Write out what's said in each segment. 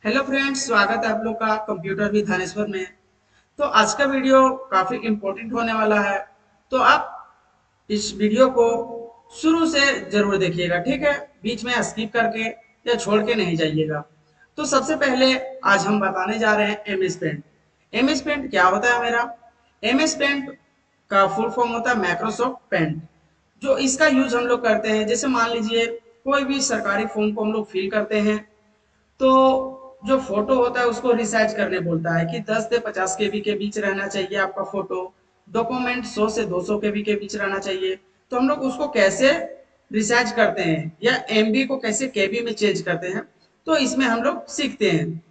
Hello friends, स्वागत है आप लोग का कंप्यूटर विद धानेश्वर में। तो आज का वीडियो काफ़ी इम्पोर्टेंट होने वाला है। तो आप इस वीडियो को शुरू से ज़रूर देखिएगा, ठीक है। बीच में स्किप करके या छोड़ के नहीं जाइएगा। तो सबसे पहले आज हम बताने जा रहे हैं M S paint. M S paint क्या होता है मेरा? एम एस पेंट का फुल फॉर्म होता है माइक्रोसॉफ्ट पेंट। जो इसका यूज हम लोग करते हैं, जैसे मान लीजिए कोई भी सरकारी फॉर्म को हम लोग फिल करते हैं, तो जो फोटो होता है उसको रिसाइज करने बोलता है कि 10 से 50 केबी के बीच रहना चाहिए आपका फोटो। डॉक्यूमेंट 100 से 200 केबी के बीच रहना चाहिए। तो हम लोग उसको कैसे रिसाइज करते हैं या एमबी को कैसे केबी में चेंज करते हैं, तो इसमें हम लोग सीखते हैं।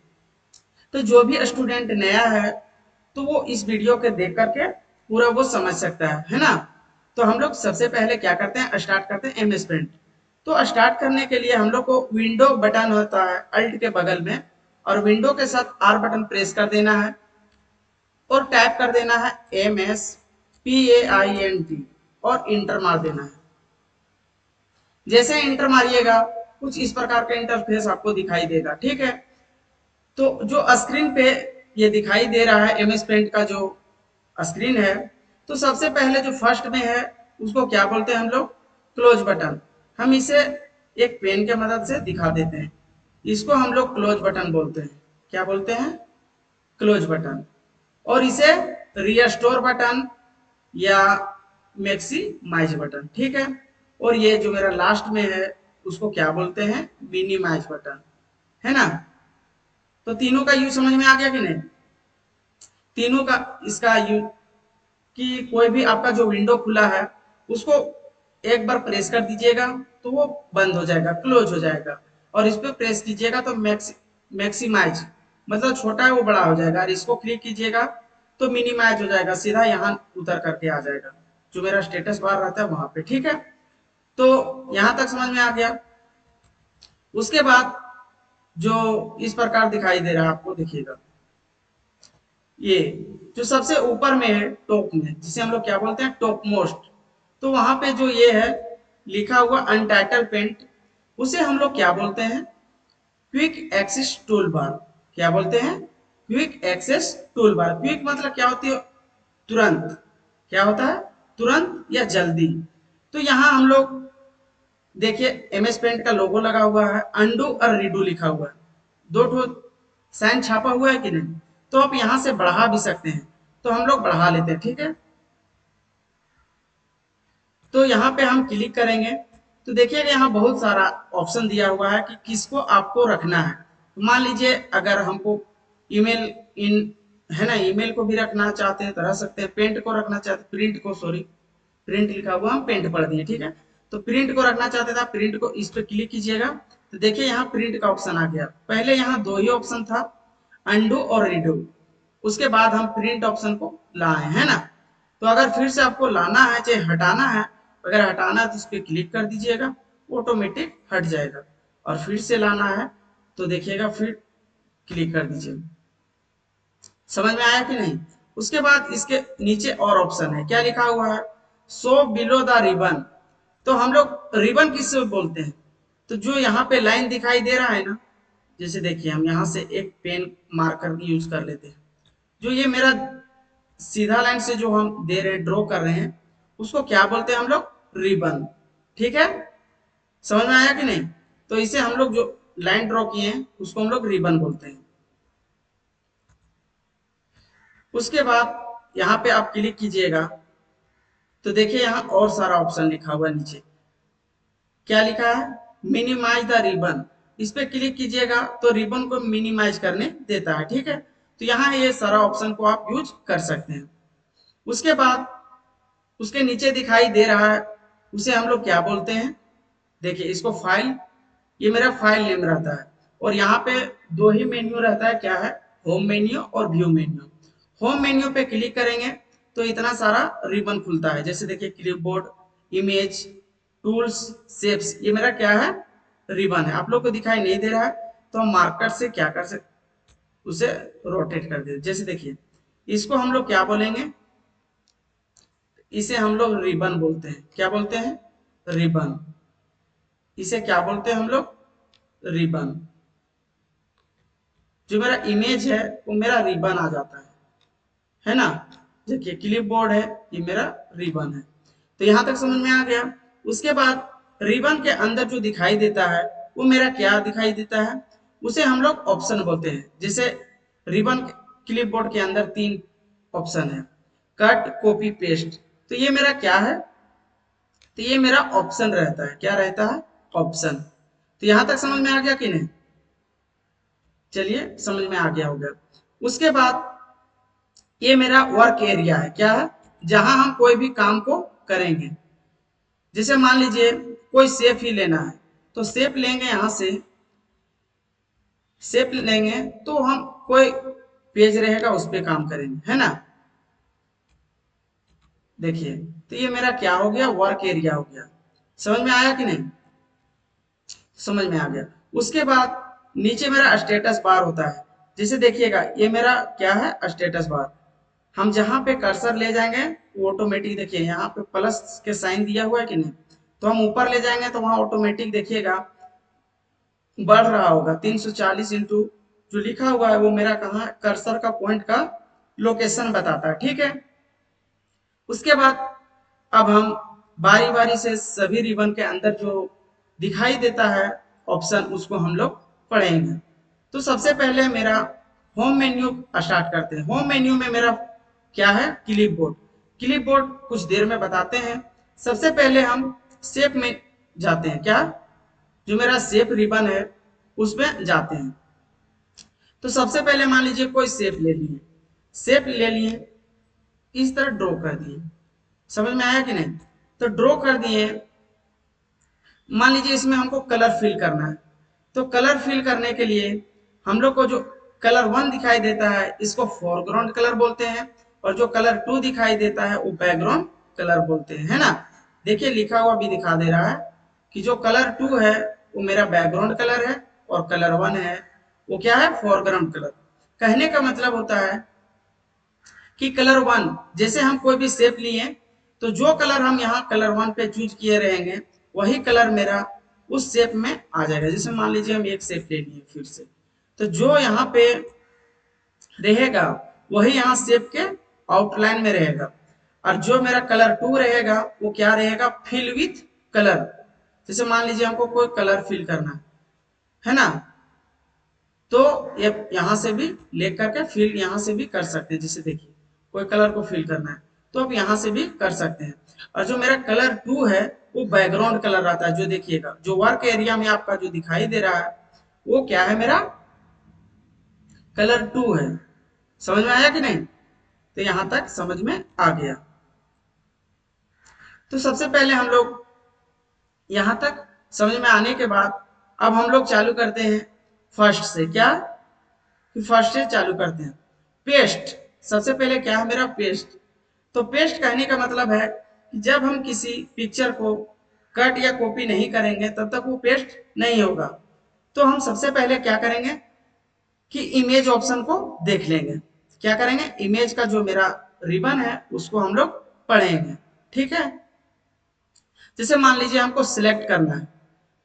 तो जो भी स्टूडेंट नया है तो वो इस वीडियो के देख करके पूरा वो समझ सकता है ना। तो हम लोग सबसे पहले क्या करते हैं, स्टार्ट करते हैं एम एस पेंट। तो स्टार्ट करने के लिए हम लोग को विंडो बटन होता है अल्ट के बगल में, और विंडो के साथ आर बटन प्रेस कर देना है और टाइप कर देना है MSPAINT और इंटर मार देना है। जैसे इंटर मारिएगा कुछ इस प्रकार का इंटरफेस आपको दिखाई देगा, ठीक है। तो जो स्क्रीन पे ये दिखाई दे रहा है एम एस पेंट का जो स्क्रीन है, तो सबसे पहले जो फर्स्ट में है उसको क्या बोलते हैं हम लोग? Close button. हम इसे एक पेन के मदद से दिखा देते हैं। इसको हम लोग क्लोज बटन बोलते हैं। क्या बोलते हैं? Close button. और इसे रिस्टोर बटन या मैक्सिमाइज बटन, ठीक है। और ये जो मेरा लास्ट में है उसको क्या बोलते हैं? मिनिमाइज बटन, है ना। तो तीनों का यूज समझ में आ गया कि नहीं? तीनों का इसका यूज कि कोई भी आपका जो विंडो खुला है उसको एक बार प्रेस कर दीजिएगा तो वो बंद हो जाएगा, क्लोज हो जाएगा। और इस पे प्रेस कीजिएगा तो मैक्सिमाइज मतलब छोटा है वो बड़ा हो जाएगा, और इसको क्लिक कीजिएगा तो मिनिमाइज हो जाएगा, सीधा यहाँ उतर करके आ जाएगा जो मेरा स्टेटस बार रहता है वहां पे, ठीक है। तो यहाँ तक समझ में आ गया। उसके बाद जो इस प्रकार दिखाई दे रहा है आपको, देखिएगा ये जो सबसे ऊपर में है टॉप में, जिसे हम लोग क्या बोलते हैं? Top most. तो वहां पे जो ये है लिखा हुआ अनटाइटल पेंट, उसे हम लोग क्या बोलते हैं? Quick access toolbar. क्या बोलते हैं? Quick access toolbar. Quick मतलब क्या होती है? तुरंत। क्या होता है? तुरंत या जल्दी। तो यहाँ हम लोग देखिए एम एस पेंट का लोगो लगा हुआ है, अंडू और रीडू लिखा हुआ है, दो ठो साइन छापा हुआ है कि नहीं। तो आप यहाँ से बढ़ा भी सकते हैं, तो हम लोग बढ़ा लेते हैं, ठीक है। तो यहाँ पे हम क्लिक करेंगे तो देखिएगा यहाँ बहुत सारा ऑप्शन दिया हुआ है कि किसको आपको रखना है। तो मान लीजिए अगर हमको ईमेल इन है ना, ईमेल को भी रखना चाहते हैं तो रख सकते हैं, पेंट को रखना चाहते हैं, प्रिंट को, सॉरी प्रिंट लिखा हुआ हम पेंट पढ़ दिए, ठीक है। तो प्रिंट को रखना चाहते थे, प्रिंट को इस पर क्लिक कीजिएगा तो देखिए यहाँ प्रिंट का ऑप्शन आ गया। पहले यहाँ दो ही ऑप्शन था, अंडू और रीडू। उसके बाद हम प्रिंट ऑप्शन को लाए, है ना। तो अगर फिर से आपको लाना है चाहे हटाना है, अगर हटाना है तो इस पर क्लिक कर दीजिएगा, ऑटोमेटिक हट जाएगा। और फिर से लाना है तो देखिएगा फिर क्लिक कर दीजिए। समझ में आया कि नहीं? उसके बाद इसके नीचे और ऑप्शन है, क्या लिखा हुआ है? Show below the ribbon. तो हम लोग रिबन किससे बोलते हैं? तो जो यहाँ पे लाइन दिखाई दे रहा है ना, जैसे देखिए हम यहाँ से एक पेन मार्कर यूज कर लेते हैं। जो ये मेरा सीधा लाइन से जो हम दे रहे हैं, ड्रॉ कर रहे हैं, उसको क्या बोलते हैं हम लोग? रिबन, ठीक है। समझ में आया कि नहीं? तो इसे हम लोग जो लाइन ड्रॉ किए हैं उसको हम लोग रिबन बोलते हैं। उसके बाद यहाँ पे आप क्लिक कीजिएगा तो देखिए यहाँ और सारा ऑप्शन लिखा हुआ है नीचे। क्या लिखा है? Minimise the ribbon. इस पे क्लिक कीजिएगा तो रिबन को मिनिमाइज करने देता है, ठीक है। तो यहाँ ये सारा ऑप्शन को आप यूज कर सकते हैं। उसके बाद उसके नीचे दिखाई दे रहा है, उसे हम लोग क्या बोलते हैं? देखिए इसको फाइल, ये मेरा फाइल नेम रहता है। और यहाँ पे दो ही मेन्यू रहता है, क्या है? होम मेन्यू और व्यू मेन्यू। होम मेन्यू पे क्लिक करेंगे तो इतना सारा रिबन खुलता है, जैसे देखिए क्लिपबोर्ड, इमेज, टूल्स, शेप्स। ये मेरा क्या है? रिबन है। आप लोग को दिखाई नहीं दे रहा है तो हम मार्कर से क्या कर सकते, उसे रोटेट कर दे। जैसे देखिए इसको हम लोग क्या बोलेंगे? इसे हम लोग रिबन बोलते हैं। क्या बोलते हैं? रिबन। इसे क्या बोलते हैं हम लोग? रिबन। जो मेरा इमेज है वो मेरा रिबन आ जाता है ना। देखिए क्लिप बोर्ड है, ये मेरा रिबन है। तो यहां तक समझ में आ गया। उसके बाद रिबन के अंदर जो दिखाई देता है वो मेरा क्या दिखाई देता है, उसे हम लोग ऑप्शन बोलते हैं। जैसे रिबन क्लिप बोर्ड के अंदर 3 ऑप्शन है, कट, कॉपी, पेस्ट। तो ये मेरा क्या है, तो ये मेरा ऑप्शन रहता है। क्या रहता है, ऑप्शन। तो यहां तक समझ में आ गया कि नहीं? चलिए समझ में आ गया होगा। उसके बाद ये मेरा वर्क एरिया है, क्या है, जहां हम कोई भी काम को करेंगे। जैसे मान लीजिए कोई शेप ही लेना है, तो शेप लेंगे, यहां से शेप लेंगे तो हम कोई पेज रहेगा उस पर काम करेंगे, है ना। देखिए तो ये मेरा क्या हो गया, वर्क एरिया हो गया। समझ में आया कि नहीं? समझ में आ गया। उसके बाद नीचे मेरा स्टेटस बार होता है। जैसे देखिएगा ये मेरा क्या है, स्टेटस बार। हम जहां पे कर्सर ले जाएंगे वो ऑटोमेटिक, देखिए यहाँ पे प्लस के साइन दिया हुआ है कि नहीं, तो हम ऊपर ले जाएंगे तो वहां ऑटोमेटिक देखिएगा बढ़ रहा होगा। 340 इंटू जो लिखा हुआ है वो मेरा कहाँ, कर्सर का पॉइंट का लोकेशन बताता है, ठीक है। उसके बाद अब हम बारी बारी से सभी रिबन के अंदर जो दिखाई देता है ऑप्शन, उसको हम लोग पढ़ेंगे। तो सबसे पहले मेरा होम मेन्यू स्टार्ट करते हैं। होम मेन्यू में मेरा क्या है, क्लिप बोर्ड। क्लिप बोर्ड कुछ देर में बताते हैं। सबसे पहले हम शेप में जाते हैं, क्या, जो मेरा शेप रिबन है उसमें जाते हैं। तो सबसे पहले मान लीजिए कोई शेप ले लिए, शेप ले लिए, इस तरह ड्रॉ कर दिए। समझ में आया कि नहीं? तो ड्रॉ कर दिए। मान लीजिए इसमें हमको कलर फिल करना है, तो कलर फिल करने के लिए हम लोग को जो कलर 1 दिखाई देता है इसको फोरग्राउंड कलर बोलते हैं, और जो कलर 2 दिखाई देता है वो बैकग्राउंड कलर बोलते हैं, है ना। देखिए लिखा हुआ भी दिखा दे रहा है कि जो कलर 2 है वो मेरा बैकग्राउंड कलर है, और कलर 1 है वो क्या है, फोरग्राउंड कलर। कहने का मतलब होता है कि कलर 1, जैसे हम कोई भी शेप लिए तो जो कलर हम यहाँ कलर 1 पे चूज किए रहेंगे वही कलर मेरा उस शेप में आ जाएगा। जैसे मान लीजिए हम एक शेप ले लिए फिर से, तो जो यहाँ पे रहेगा वही यहाँ शेप के आउटलाइन में रहेगा, और जो मेरा कलर 2 रहेगा वो क्या रहेगा, फिल विथ कलर। जैसे मान लीजिए हमको कोई कलर फिल करना है ना, तो ये यहाँ से भी लेकर के फिल यहाँ से भी कर सकते हैं। जैसे देखिए कोई कलर को फिल करना है तो आप यहाँ से भी कर सकते हैं। और जो मेरा कलर 2 है वो बैकग्राउंड कलर रहता है। जो देखिएगा जो वर्क एरिया में आपका जो दिखाई दे रहा है वो क्या है, मेरा कलर 2 है। समझ में आया कि नहीं? तो यहां तक समझ में आ गया। तो सबसे पहले हम लोग यहां तक समझ में आने के बाद अब हम लोग चालू करते हैं फर्स्ट से। क्या, फर्स्ट से चालू करते हैं। पेस्ट, सबसे पहले क्या है मेरा, पेस्ट। तो पेस्ट कहने का मतलब है कि जब हम किसी पिक्चर को कट या कॉपी नहीं करेंगे तब तक वो पेस्ट नहीं होगा। तो हम सबसे पहले क्या करेंगे कि इमेज ऑप्शन को देख लेंगे। क्या करेंगे, इमेज का जो मेरा रिबन है उसको हम लोग पढ़ेंगे, ठीक है। जैसे मान लीजिए हमको सिलेक्ट करना है,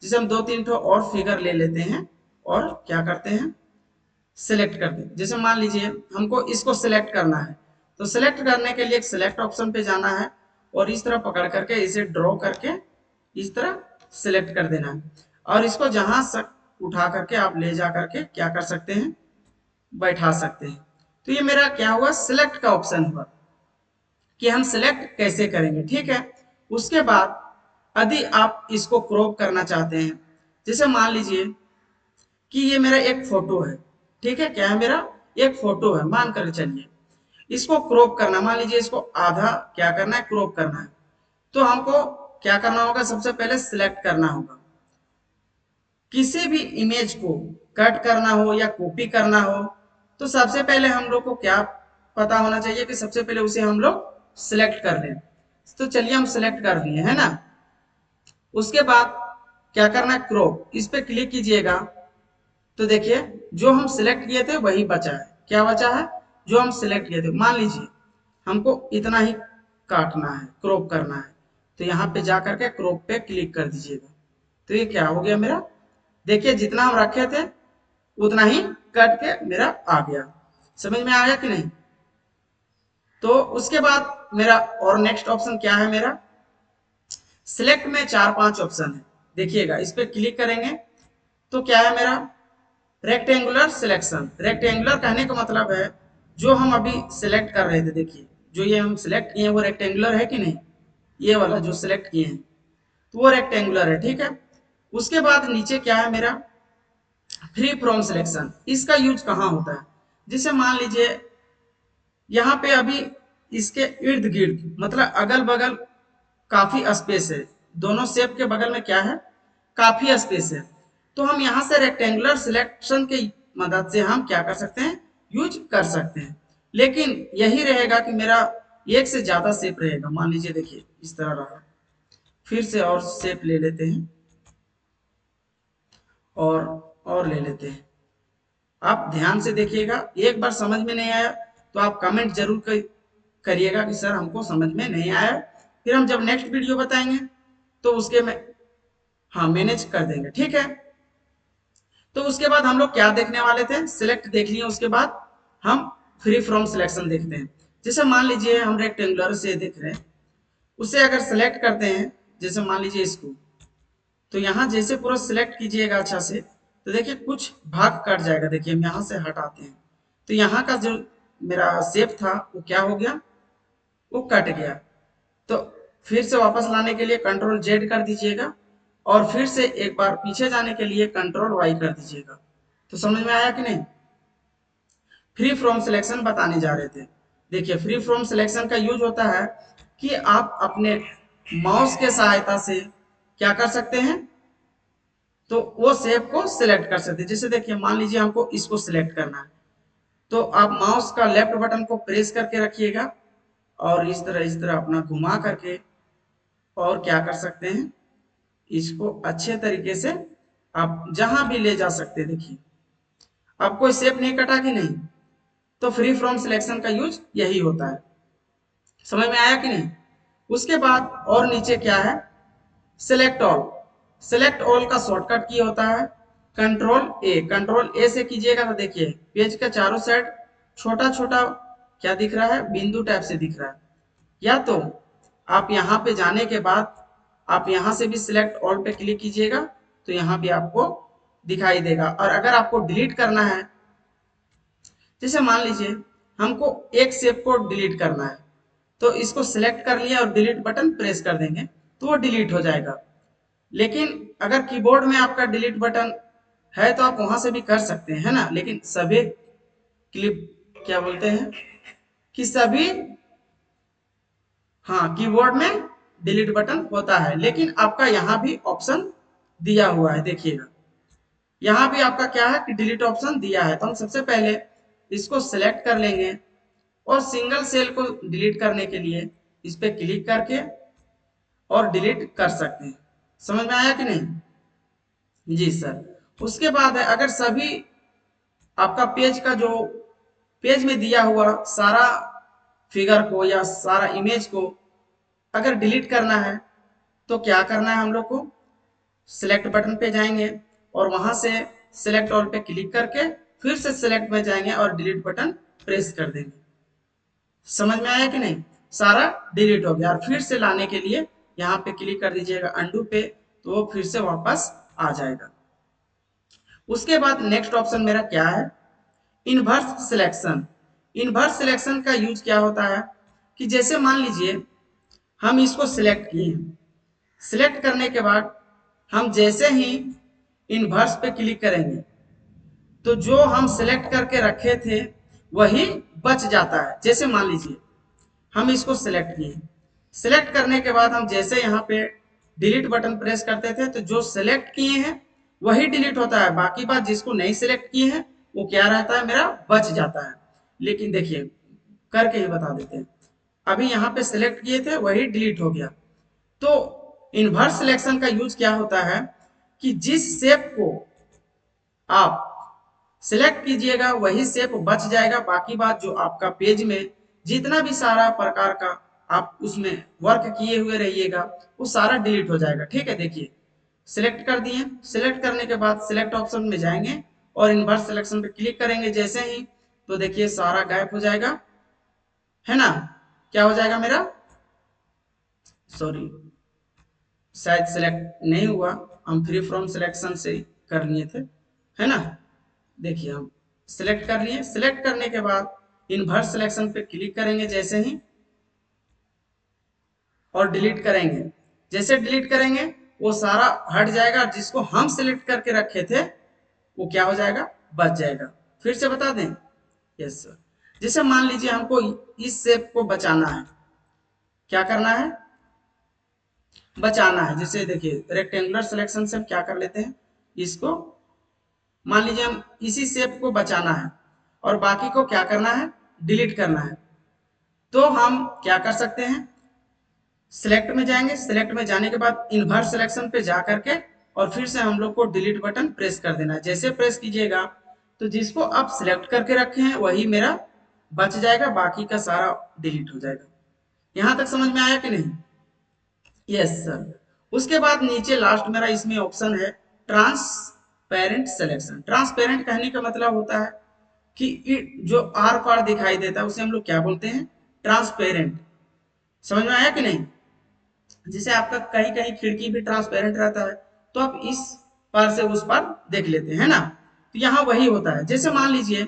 जैसे हम 2-3 ठो और फिगर ले लेते हैं और क्या करते हैं, सिलेक्ट करते हैं। जैसे मान लीजिए हमको इसको सिलेक्ट करना है, तो सिलेक्ट करने के लिए एक सिलेक्ट ऑप्शन पे जाना है और इस तरह पकड़ करके इसे ड्रॉ करके इस तरह सिलेक्ट कर देना है, और इसको जहां से उठा करके आप ले जा करके क्या कर सकते हैं, बैठा सकते हैं। तो ये मेरा क्या हुआ, सिलेक्ट का ऑप्शन हुआ कि हम सिलेक्ट कैसे करेंगे, ठीक है। उसके बाद यदि आप इसको क्रॉप करना चाहते हैं, जैसे मान लीजिए कि ये मेरा एक फोटो है, ठीक है, क्या है, मेरा एक फोटो है मान कर चलिए। इसको क्रॉप करना, मान लीजिए इसको आधा क्या करना है, क्रॉप करना है। तो हमको क्या करना होगा, सबसे पहले सिलेक्ट करना होगा। किसी भी इमेज को कट करना हो या कॉपी करना हो तो सबसे पहले हम लोग को क्या पता होना चाहिए कि सबसे पहले उसे हम लोग सिलेक्ट कर लें। तो चलिए हम सिलेक्ट कर लिए, है ना। उसके बाद क्या करना है, क्रॉप, इस पे क्लिक कीजिएगा। तो देखिए जो हम सिलेक्ट किए थे वही बचा है। क्या बचा है, जो हम सिलेक्ट किए थे। मान लीजिए हमको इतना ही काटना है, क्रॉप करना है, तो यहाँ पे जा करके क्रॉप पे क्लिक कर दीजिएगा। तो ये क्या हो गया मेरा, देखिए जितना हम रखे थे उतना ही कट के मेरा आ गया। समझ में आया कि नहीं? तो उसके बाद मेरा और नेक्स्ट ऑप्शन क्या है मेरा, सिलेक्ट में 4-5 ऑप्शन है, देखिएगा इस पे क्लिक करेंगे तो क्या है मेरा, रेक्टेंगुलर सिलेक्शन। रेक्टेंगुलर कहने का मतलब है जो हम अभी सिलेक्ट कर रहे थे, देखिए जो ये हम सिलेक्ट किए हैं वो रेक्टेंगुलर है कि नहीं, ये वाला जो सिलेक्ट किए हैं तो वो रेक्टेंगुलर है, ठीक है। उसके बाद नीचे क्या है मेरा, फ्री फ्रॉम सिलेक्शन। इसका यूज कहाँ होता है, जिसे मान लीजिए यहाँ पे अभी इसके इर्द गिर्द मतलब अगल बगल काफी स्पेस है, दोनों शेप के बगल में क्या है, काफी स्पेस है, तो हम यहाँ से रेक्टेंगुलर सिलेक्शन की मदद से हम क्या कर सकते हैं, यूज कर सकते हैं। लेकिन यही रहेगा कि मेरा एक से ज्यादा शेप रहेगा, मान लीजिए देखिए इस तरह रहा, फिर से और शेप ले लेते हैं और ले लेते हैं। आप ध्यान से देखिएगा, एक बार समझ में नहीं आया तो आप कमेंट जरूर करिएगा कि सर हमको समझ में नहीं आया, फिर हम जब नेक्स्ट वीडियो बताएंगे तो उसके में हाँ मैनेज कर देंगे, ठीक है। तो उसके बाद हम लोग क्या देखने वाले थे, सिलेक्ट देख लिए, उसके बाद हम फ्री फ्रॉम सिलेक्शन देखते हैं। जैसे मान लीजिए हम रेक्टेंगुलर से देख रहे हैं, उसे अगर सिलेक्ट करते हैं, जैसे मान लीजिए इसको, तो यहाँ जैसे पूरा सिलेक्ट कीजिएगा अच्छा से, तो देखिए कुछ भाग कट जाएगा, देखिए हम यहाँ से हटाते हैं तो यहाँ का जो मेरा शेप था वो क्या हो गया, वो कट गया। तो फिर से वापस लाने के लिए कंट्रोल जेड कर दीजिएगा और फिर से एक बार पीछे जाने के लिए कंट्रोल वाई कर दीजिएगा। तो समझ में आया कि नहीं? फ्री फ्रॉम सिलेक्शन बताने जा रहे थे। देखिए फ्री फ्रॉम सिलेक्शन का यूज होता है कि आप अपने माउस के सहायता से क्या कर सकते हैं, तो वो शेप को सिलेक्ट कर सकते हैं। जैसे देखिए मान लीजिए हमको इसको सिलेक्ट करना है, तो आप माउस का लेफ्ट बटन को प्रेस करके रखिएगा और इस तरह अपना घुमा करके और क्या कर सकते हैं, इसको अच्छे तरीके से आप जहां भी ले जा सकते हैं। देखिए अब कोई शेप नहीं कटा कि नहीं, तो फ्री फ्रॉम सिलेक्शन का यूज यही होता है। समझ में आया कि नहीं? उसके बाद और नीचे क्या है, सिलेक्ट ऑल। सिलेक्ट ऑल का शॉर्टकट की होता है कंट्रोल ए। कंट्रोल ए से कीजिएगा तो देखिए पेज के चारों साइड छोटा छोटा क्या दिख रहा है, बिंदु टाइप से दिख रहा है। या तो आप यहाँ पे जाने के बाद आप यहाँ से भी सिलेक्ट ऑल पे क्लिक कीजिएगा तो यहाँ भी आपको दिखाई देगा। और अगर आपको डिलीट करना है, जैसे मान लीजिए हमको एक शेप को डिलीट करना है, तो इसको सिलेक्ट कर लिया और डिलीट बटन प्रेस कर देंगे तो वो डिलीट हो जाएगा। लेकिन अगर कीबोर्ड में आपका डिलीट बटन है तो आप वहां से भी कर सकते हैं, है ना। लेकिन सभी क्लिप क्या बोलते हैं कि सभी हाँ कीबोर्ड में डिलीट बटन होता है, लेकिन आपका यहाँ भी ऑप्शन दिया हुआ है, देखिएगा यहाँ भी आपका क्या है कि डिलीट ऑप्शन दिया है। तो हम सबसे पहले इसको सिलेक्ट कर लेंगे और सिंगल सेल को डिलीट करने के लिए इस पे क्लिक करके और डिलीट कर सकते हैं। समझ में आया कि नहीं? जी सर। उसके बाद है अगर सभी आपका पेज का जो पेज में दिया हुआ सारा फिगर को या सारा इमेज को अगर डिलीट करना है तो क्या करना है, हम लोग को सिलेक्ट बटन पे जाएंगे और वहां से सिलेक्ट ऑल पे क्लिक करके फिर से सिलेक्ट में जाएंगे और डिलीट बटन प्रेस कर देंगे। समझ में आया कि नहीं? सारा डिलीट हो गया और फिर से लाने के लिए यहाँ पे क्लिक कर दीजिएगा अंडू पे, तो वो फिर से वापस आ जाएगा। उसके बाद नेक्स्ट ऑप्शन मेरा क्या है, इनवर्स सिलेक्शन। इनवर्स सिलेक्शन का यूज क्या होता है कि जैसे मान लीजिए हम इसको सिलेक्ट किए, सिलेक्ट करने के बाद हम जैसे ही इनवर्स पे क्लिक करेंगे तो जो हम सिलेक्ट करके रखे थे वही बच जाता है। जैसे मान लीजिए हम इसको सिलेक्ट किए, सिलेक्ट करने के बाद हम जैसे यहाँ पे डिलीट बटन प्रेस करते थे तो जो सिलेक्ट किए हैं वही डिलीट होता है, बाकी बात जिसको नहीं सिलेक्ट किए हैं वो क्या रहता है, मेरा बच जाता है। लेकिन देखिए करके ही बता देते हैं, अभी यहाँ पे सिलेक्ट किए थे वही डिलीट हो गया। तो इनवर्स सिलेक्शन का यूज क्या होता है कि जिस शेप को आप सिलेक्ट कीजिएगा वही शेप बच जाएगा, बाकी बात जो आपका पेज में जितना भी सारा प्रकार का आप उसमें वर्क किए हुए रहिएगा वो सारा डिलीट हो जाएगा। ठीक है, देखिए सिलेक्ट कर दिए, सिलेक्ट करने के बाद सिलेक्ट ऑप्शन में जाएंगे और इन्वर्स सिलेक्शन पे क्लिक करेंगे जैसे ही, तो देखिए सारा गायब हो जाएगा, है ना। क्या हो जाएगा मेरा, सॉरी शायद सिलेक्ट नहीं हुआ, हम फ्री फ्रॉम सिलेक्शन से कर लिए थे, है ना। देखिए हम सिलेक्ट कर लिए, सिलेक्ट करने के बाद इन्वर्स सिलेक्शन पे क्लिक करेंगे जैसे ही, और डिलीट करेंगे। जैसे डिलीट करेंगे वो सारा हट जाएगा, जिसको हम सिलेक्ट करके रखे थे वो क्या हो जाएगा, बच जाएगा। फिर से बता दें, यस सर। जैसे मान लीजिए हमको इस शेप को बचाना है, क्या करना है, बचाना है। जैसे देखिए रेक्टेंगुलर सिलेक्शन से हम क्या कर लेते हैं, इसको मान लीजिए हम इसी शेप को बचाना है और बाकी को क्या करना है, डिलीट करना है। तो हम क्या कर सकते हैं, सिलेक्ट में जाएंगे, सिलेक्ट में जाने के बाद इन्वर्स सिलेक्शन पे जा करके और फिर से हम लोग को डिलीट बटन प्रेस कर देना है। जैसे प्रेस कीजिएगा तो जिसको आप सिलेक्ट करके रखे हैं वही मेरा बच जाएगा, बाकी का सारा डिलीट हो जाएगा। यहां तक समझ में आया कि नहीं, यस सर। उसके बाद नीचे लास्ट मेरा इसमें ऑप्शन है ट्रांसपेरेंट सिलेक्शन। ट्रांसपेरेंट कहने का मतलब होता है कि जो आर पार दिखाई देता है उसे हम लोग क्या बोलते हैं, ट्रांसपेरेंट। समझ में आया कि नहीं। जैसे आपका कहीं कहीं खिड़की भी ट्रांसपेरेंट रहता है, तो आप इस पार से उस पार देख लेते हैं ना। तो यहाँ वही होता है। जैसे मान लीजिए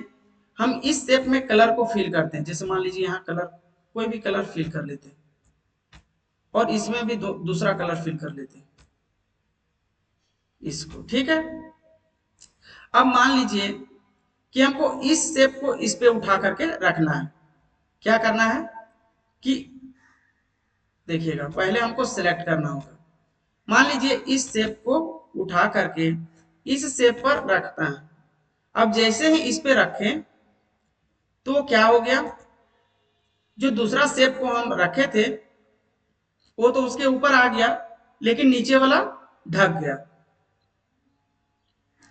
हम इस शेप में कलर को फिल करते हैं, जैसे मान लीजिए यहाँ कलर, कोई भी कलर फिल कर लेते हैं और इसमें भी दूसरा कलर फिल कर लेते हैं इसको, ठीक है। अब मान लीजिए कि हमको इस शेप को इस पे उठा करके रखना है। क्या करना है कि देखिएगा पहले हमको सिलेक्ट करना होगा। मान लीजिए इस शेप को उठा करके इस शेप पर रखता है। अब जैसे ही इस पे रखें तो क्या हो गया, जो दूसरा शेप को हम रखे थे वो तो उसके ऊपर आ गया, लेकिन नीचे वाला ढक गया।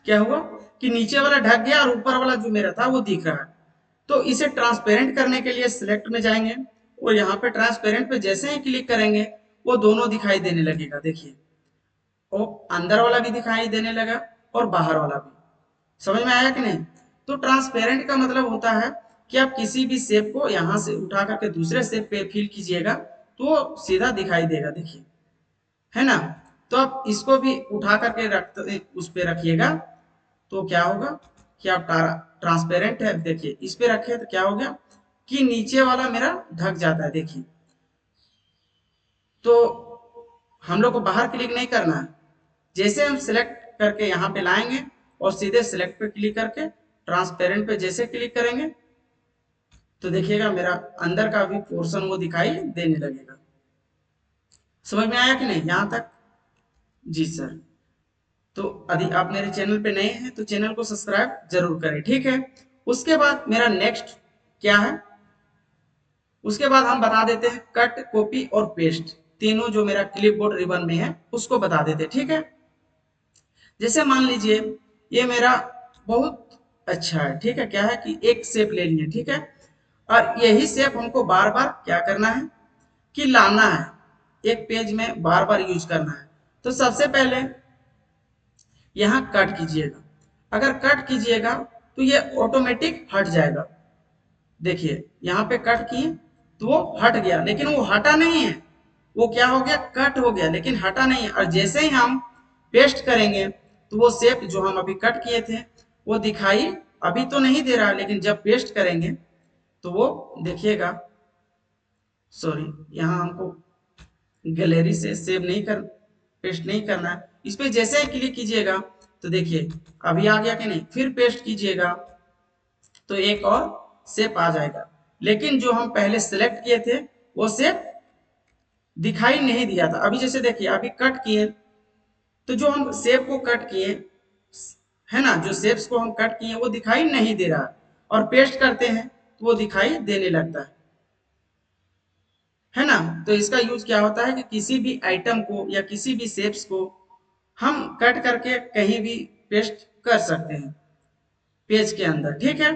क्या हुआ कि नीचे वाला ढक गया और ऊपर वाला जो मेरा था वो दिख रहा है। तो इसे ट्रांसपेरेंट करने के लिए सिलेक्ट में जाएंगे और यहाँ पे ट्रांसपेरेंट पे जैसे ही क्लिक करेंगे वो दोनों दिखाई देने लगेगा। देखिए वो अंदर वाला भी दिखाई देने लगा और बाहर वाला भी। समझ में आया कि नहीं। तो ट्रांसपेरेंट का मतलब होता है कि आप किसी भी शेप को यहाँ से उठा करके दूसरे शेप पे फिल कीजिएगा तो वो सीधा दिखाई देगा, देखिए, है ना। तो आप इसको भी उठा करके उस पे रखिएगा तो क्या होगा कि आप ट्रांसपेरेंट है, देखिए इस पे रखे तो क्या हो गया कि नीचे वाला मेरा ढक जाता है। देखिए तो हम लोग को बाहर क्लिक नहीं करना है। जैसे हम सिलेक्ट करके यहाँ पे लाएंगे और सीधे सिलेक्ट पे क्लिक करके ट्रांसपेरेंट पे जैसे क्लिक करेंगे तो देखिएगा मेरा अंदर का भी पोर्शन वो दिखाई देने लगेगा। समझ में आया कि नहीं यहाँ तक, जी सर। तो यदि आप मेरे चैनल पे नए हैं तो चैनल को सब्सक्राइब जरूर करें, ठीक है। उसके बाद मेरा नेक्स्ट क्या है, उसके बाद हम बता देते हैं कट, कॉपी और पेस्ट, तीनों जो मेरा क्लिपबोर्ड रिबन में है उसको बता देते हैं, ठीक है। जैसे मान लीजिए ये मेरा बहुत अच्छा है, ठीक है, क्या है कि एक शेप ले लिए, ठीक है, और यही शेप हमको बार बार क्या करना है कि लाना है, एक पेज में बार बार यूज करना है। तो सबसे पहले यहाँ कट कीजिएगा। अगर कट कीजिएगा तो ये ऑटोमेटिक हट जाएगा। देखिए यहाँ पे कट किए तो वो हट गया, लेकिन वो हटा नहीं है, वो क्या हो गया, कट हो गया लेकिन हटा नहीं है। और जैसे ही हम पेस्ट करेंगे तो वो शेप जो हम अभी कट किए थे वो दिखाई अभी तो नहीं दे रहा, लेकिन जब पेस्ट करेंगे तो वो देखिएगा, सॉरी यहाँ हमको गैलरी से सेव नहीं कर, पेस्ट नहीं करना है। इस पे जैसे ही क्लिक कीजिएगा तो देखिए अभी आ गया कि नहीं, फिर पेस्ट कीजिएगा तो एक और शेप आ जाएगा, लेकिन जो हम पहले सिलेक्ट किए थे वो शेप दिखाई नहीं दिया था। अभी जैसे देखिए अभी कट किए तो जो हम शेप को कट किए है ना, जो शेप्स को हम कट किए वो दिखाई नहीं दे रहा, और पेस्ट करते हैं तो वो दिखाई देने लगता है ना। तो इसका यूज क्या होता है कि किसी भी आइटम को या किसी भी शेप्स को हम कट करके कहीं भी पेस्ट कर सकते हैं पेज के अंदर, ठीक है।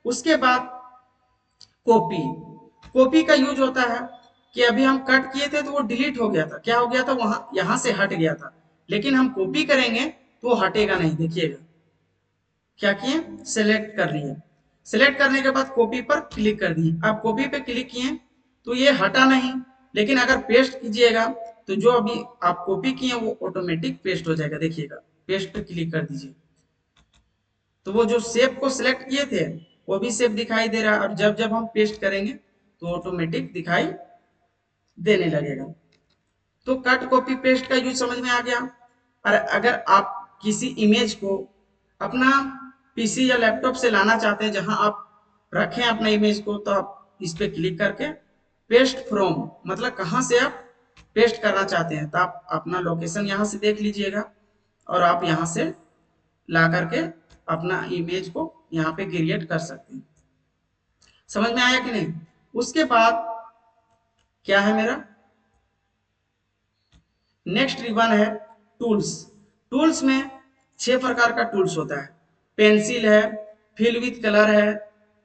उसके बाद कॉपी, कॉपी का यूज होता है कि अभी हम कट किए थे तो वो डिलीट हो गया था, क्या हो गया था, वहां यहां से हट गया था, लेकिन हम कॉपी करेंगे तो वो हटेगा नहीं, देखिएगा क्या किए, सेलेक्ट कर लिए। सेलेक्ट करने के बाद कॉपी पर क्लिक कर दिए। आप कॉपी पे क्लिक किए तो ये हटा नहीं, लेकिन अगर पेस्ट कीजिएगा तो जो अभी आप कॉपी किए वो ऑटोमेटिक पेस्ट हो जाएगा। देखिएगा, पेस्ट पे क्लिक कर दीजिए तो वो जो शेप को सिलेक्ट किए थे वो भी शेप दिखाई दे रहा है, और जब जब हम पेस्ट करेंगे तो ऑटोमेटिक दिखाई देने लगेगा। तो कट कॉपी पेस्ट का यूज समझ में आ गया। और अगर आप किसी इमेज को अपना पीसी या लैपटॉप से लाना चाहते हैं जहां आप रखें अपने इमेज को, तो आप इस पे क्लिक करके पेस्ट फ्रॉम, मतलब कहां से आप पेस्ट करना चाहते हैं, तो आप अपना लोकेशन यहां से देख लीजिएगा और आप यहां से ला करके अपना इमेज को यहाँ पे क्रिएट कर सकते हैं। समझ में आया कि नहीं? उसके बाद क्या है मेरा नेक्स्ट रिबन है टूल्स। टूल्स में 6 प्रकार का टूल्स होता है। पेंसिल है, फिल विथ कलर है,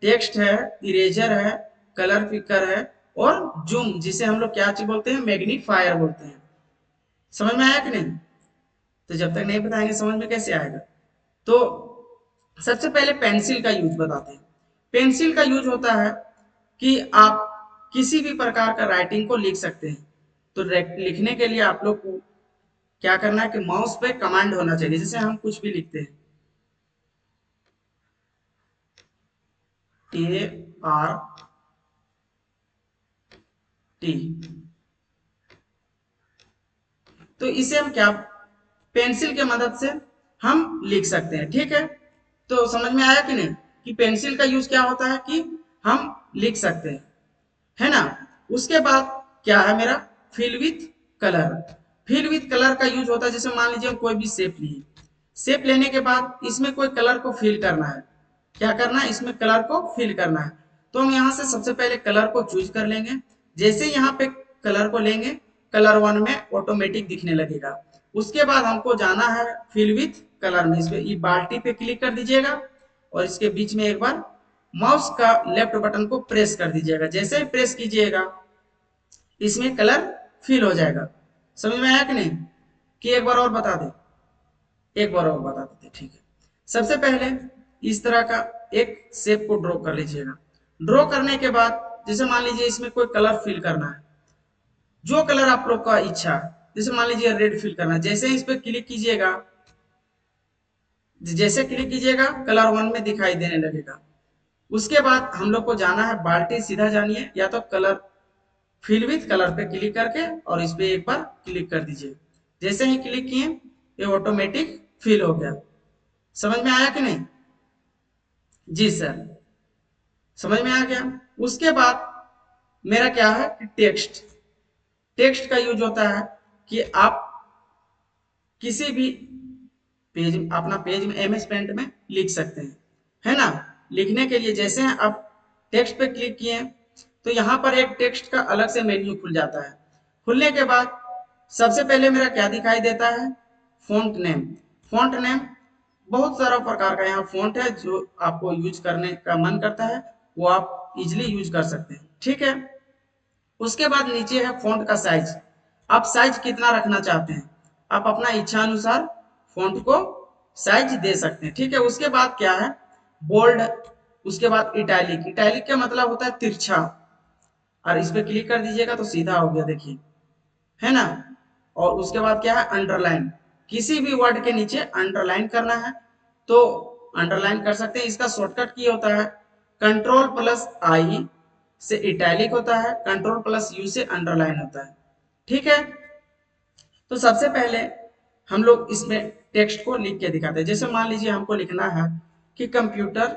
टेक्स्ट है, इरेजर है, कलर पिकर है और जूम, जिसे हम लोग क्या चीज बोलते हैं, मैग्नीफायर बोलते हैं। समझ में आया कि नहीं? तो जब तक नहीं बताएंगे समझ में कैसे आएगा। तो सबसे पहले पेंसिल का यूज बताते हैं। पेंसिल का यूज होता है कि आप किसी भी प्रकार का राइटिंग को लिख सकते हैं। तो लिखने के लिए आप लोग को क्या करना है कि माउस पे कमांड होना चाहिए। जैसे हम कुछ भी लिखते हैं, ART, तो इसे हम क्या पेंसिल के मदद से हम लिख सकते हैं। ठीक है, तो समझ में आया कि नहीं कि पेंसिल का यूज क्या होता है कि हम लिख सकते हैं, है ना। उसके बाद क्या है मेरा fill with colour. Fill with colour का यूज होता है, जैसे मान लीजिए हम कोई भी शेप लिए, शेप लेने के बाद इसमें कोई कलर को फिल करना है। क्या करना है, इसमें कलर को फिल करना है। तो हम यहाँ से सबसे पहले कलर को चूज कर लेंगे। जैसे यहाँ पे कलर को लेंगे, कलर वन में ऑटोमेटिक दिखने लगेगा। उसके बाद हमको जाना है फिल विथ कलर में। इस पे ये बाल्टी पे क्लिक कर दीजिएगा और इसके बीच में एक बार माउस का लेफ्ट बटन को प्रेस कर दीजिएगा। जैसे ही प्रेस कीजिएगा इसमें कलर फिल हो जाएगा। समझ में आया कि नहीं? कि एक बार और बता दे, एक बार और बता देते, ठीक है। सबसे पहले इस तरह का एक शेप को ड्रॉ कर लीजिएगा। ड्रॉ करने के बाद जैसे मान लीजिए इसमें कोई कलर फिल करना है, जो कलर आप लोग का इच्छा है। जैसे मान लीजिए रेड फिल करना है, जैसे इस पे क्लिक कीजिएगा, जैसे क्लिक कीजिएगा कलर वन में दिखाई देने लगेगा। उसके बाद हम लोग को जाना है बाल्टी, सीधा जानिए या तो कलर फिल विथ कलर पे क्लिक करके और इस पे एक बार क्लिक कर दीजिए। जैसे ही क्लिक किए ये ऑटोमेटिक फिल हो गया। समझ में आया कि नहीं? जी सर, समझ में आ गया। उसके बाद मेरा क्या है कि टेक्स्ट। टेक्स्ट का यूज होता है कि आप किसी भी पेज, अपना पेज में एमएस पेंट में लिख सकते हैं, है ना। लिखने के लिए जैसे आप टेक्स्ट पे क्लिक किए तो यहाँ पर एक टेक्स्ट का अलग से मेन्यू खुल जाता है। खुलने के बाद सबसे पहले मेरा क्या दिखाई देता है, फॉन्ट नेम। फॉन्ट नेम बहुत सारा प्रकार का यहाँ फॉन्ट है, जो आपको यूज करने का मन करता है वो आप इजिली यूज कर सकते हैं। ठीक है, उसके बाद नीचे है फॉन्ट का साइज। आप साइज कितना रखना चाहते हैं, आप अपना इच्छा अनुसार फॉन्ट को साइज दे सकते हैं। ठीक है, उसके बाद क्या है बोल्ड, उसके बाद इटैलिक। इटैलिक का मतलब होता है तिरछा, और इस पे क्लिक कर दीजिएगा तो सीधा हो गया, देखिए, है ना। और उसके बाद क्या है अंडरलाइन। किसी भी वर्ड के नीचे अंडरलाइन करना है तो अंडरलाइन कर सकते हैं। इसका शॉर्टकट की होता है कंट्रोल प्लस आई से इटैलिक होता है, कंट्रोल प्लस यू से अंडरलाइन होता है। ठीक है, तो सबसे पहले हम लोग इसमें टेक्स्ट को लिख के दिखाते हैं। जैसे मान लीजिए हमको लिखना है कि कंप्यूटर